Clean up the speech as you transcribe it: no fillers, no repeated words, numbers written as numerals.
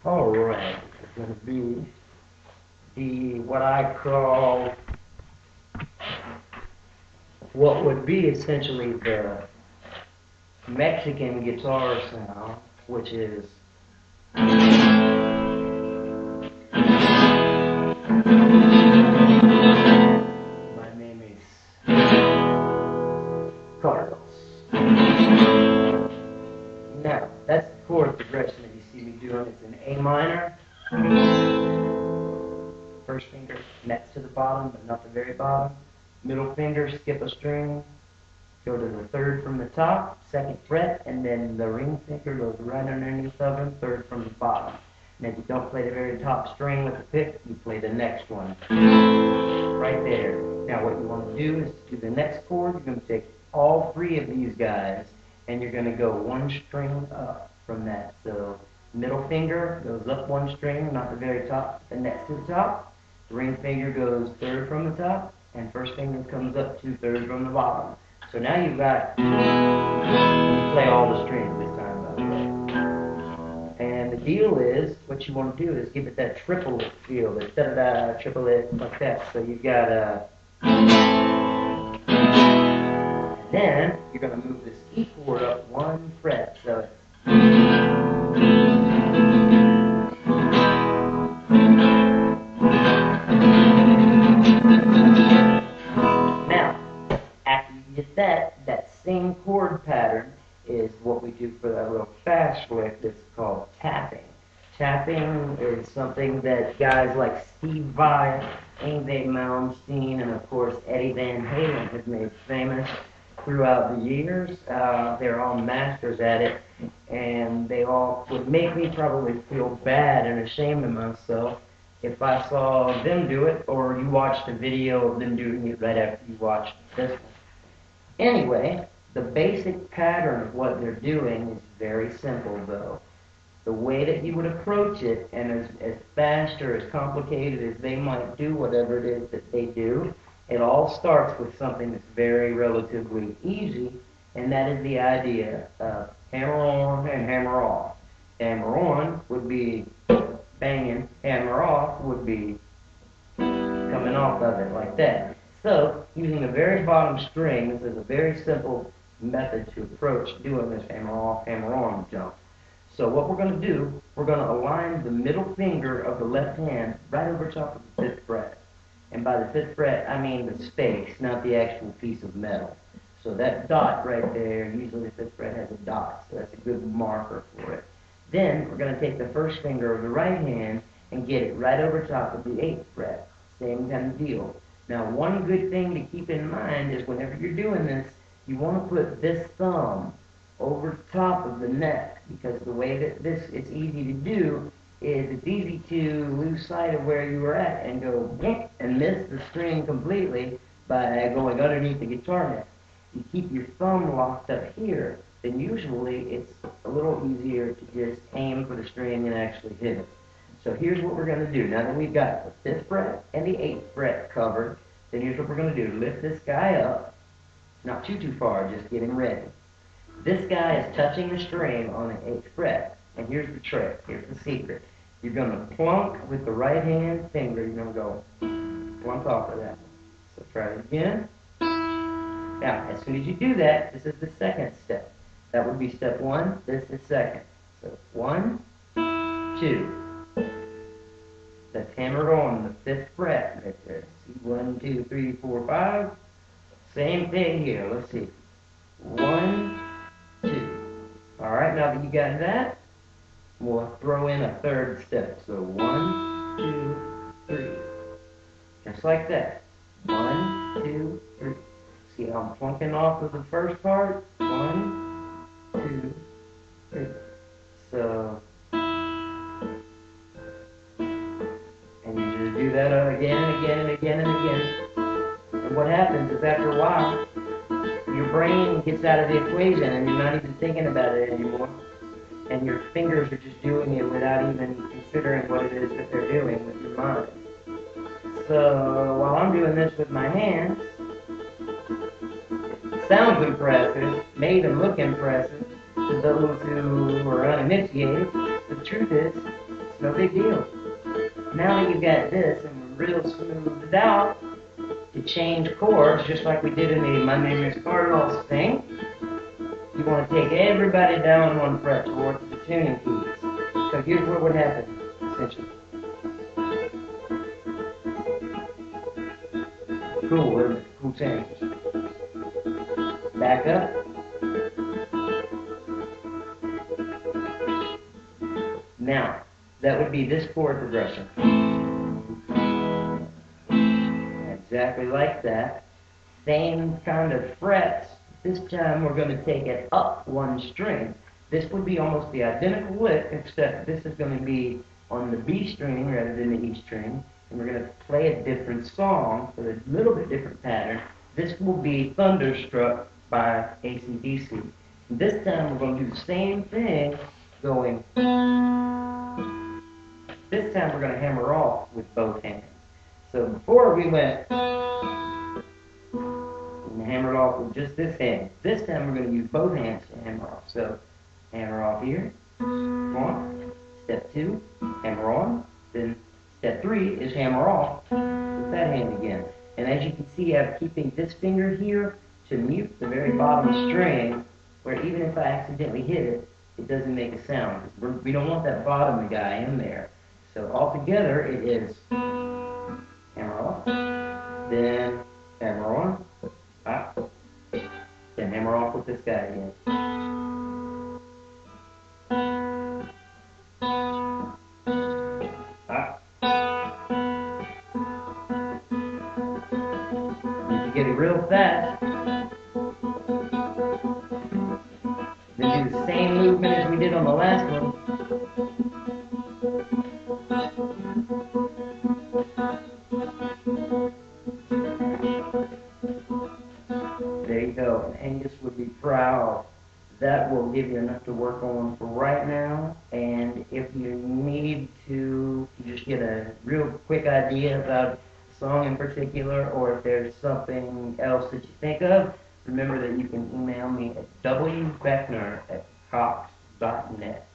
Alright, it's going to be what I call, what would be essentially the Mexican guitar sound, which is my name is Carlos. Now, that's the chord progression that you see me doing. It's in A minor. First finger next to the bottom, but not the very bottom. Middle finger, skip a string. Go to the third from the top, second fret, and then the ring finger goes right underneath of them, third from the bottom. And if you don't play the very top string with the pick, you play the next one. Right there. Now what you want to do is to do the next chord, you're going to take all three of these guys, and you're going to go one string up from that. So middle finger goes up one string, not the very top, but the next to the top. The ring finger goes third from the top, and first finger comes up 2/3 from the bottom. So now you've got, you play all the strings this time, by the way. And the deal is, what you want to do is give it that triplet feel, instead of that triplet like that. So you've got a, and then you're going to move this E chord up one fret. So it's, that same chord pattern is what we do for that real fast lick that's called tapping. Tapping is something that guys like Steve Vai, Yngwie Malmsteen, and of course Eddie Van Halen have made famous throughout the years. They're all masters at it, and they all would make me probably feel bad and ashamed of myself if I saw them do it, or you watched a video of them doing it right after you watched this one. Anyway, the basic pattern of what they're doing is very simple, though. The way that you would approach it, and as fast or as complicated as they might do whatever it is that they do, it all starts with something that's very relatively easy, and that is the idea of hammer on and hammer off. Hammer on would be banging, hammer off would be coming off of it like that. So, using the very bottom string, this is a very simple method to approach doing this hammer off, hammer on jump. So what we're going to do, we're going to align the middle finger of the left hand right over top of the 5th fret. And by the 5th fret, I mean the space, not the actual piece of metal. So that dot right there, usually the 5th fret has a dot, so that's a good marker for it. Then we're going to take the first finger of the right hand and get it right over top of the 8th fret. Same kind of deal. Now, one good thing to keep in mind is whenever you're doing this, you want to put this thumb over top of the neck, because the way that it's easy to do is it's easy to lose sight of where you were at and go and miss the string completely by going underneath the guitar neck. You keep your thumb locked up here, then usually it's a little easier to just aim for the string and actually hit it. So here's what we're going to do. Now that we've got the 5th fret and the 8th fret covered, then here's what we're going to do. Lift this guy up, not too far, just getting ready. This guy is touching the string on the 8th fret, and here's the trick, here's the secret. You're going to plunk with the right hand finger, you're going to go plunk off of that. So try it again. Now, as soon as you do that, this is the second step. That would be step 1, this is second. So 1, 2. That's hammered on the 5th fret right there. See, 1, 2, 3, 4, 5. Same thing here. Let's see. 1, 2. All right, now that you got that, we'll throw in a third step. So 1, 2, 3. Just like that. 1, 2, 3. See how I'm plunking off of the first part? 1, 2, 3. So, do that again and again and again and again. And what happens is after a while, your brain gets out of the equation and you're not even thinking about it anymore. And your fingers are just doing it without even considering what it is that they're doing with your mind. So while I'm doing this with my hands, it sounds impressive, may even look impressive to those who are uninitiated. The truth is, It's no big deal. Now that you've got this and we're real smoothed out, to change chords, just like we did in the My Name is Cardinals thing, you want to take everybody down one fret towards the tuning keys. So here's what would happen, essentially. Cool, cool change. Back up. Now, that would be this chord progression. Exactly like that. Same kind of frets. This time we're going to take it up one string. This would be almost the identical lick, except this is going to be on the B string rather than the E string. And we're going to play a different song with a little bit different pattern. This will be Thunderstruck by AC/DC. This time we're going to do the same thing, going. This time we're going to hammer off with both hands. So before we went and hammered off with just this hand. This time we're going to use both hands to hammer off. So hammer off here, 1, step 2, hammer on, then step 3 is hammer off with that hand again. And as you can see, I'm keeping this finger here to mute the very bottom string, where even if I accidentally hit it, it doesn't make a sound. We don't want that bottom guy in there. So altogether it is hammer off, then hammer on, up, then hammer off with this guy again. Up. If you get it real fast, then do the same movement as we did on the last one. There you go, and Angus would be proud. That will give you enough to work on for right now, and if you need to just get a real quick idea about a song in particular, or if there's something else that you think of, remember that you can email me at wbeckner@cox.net.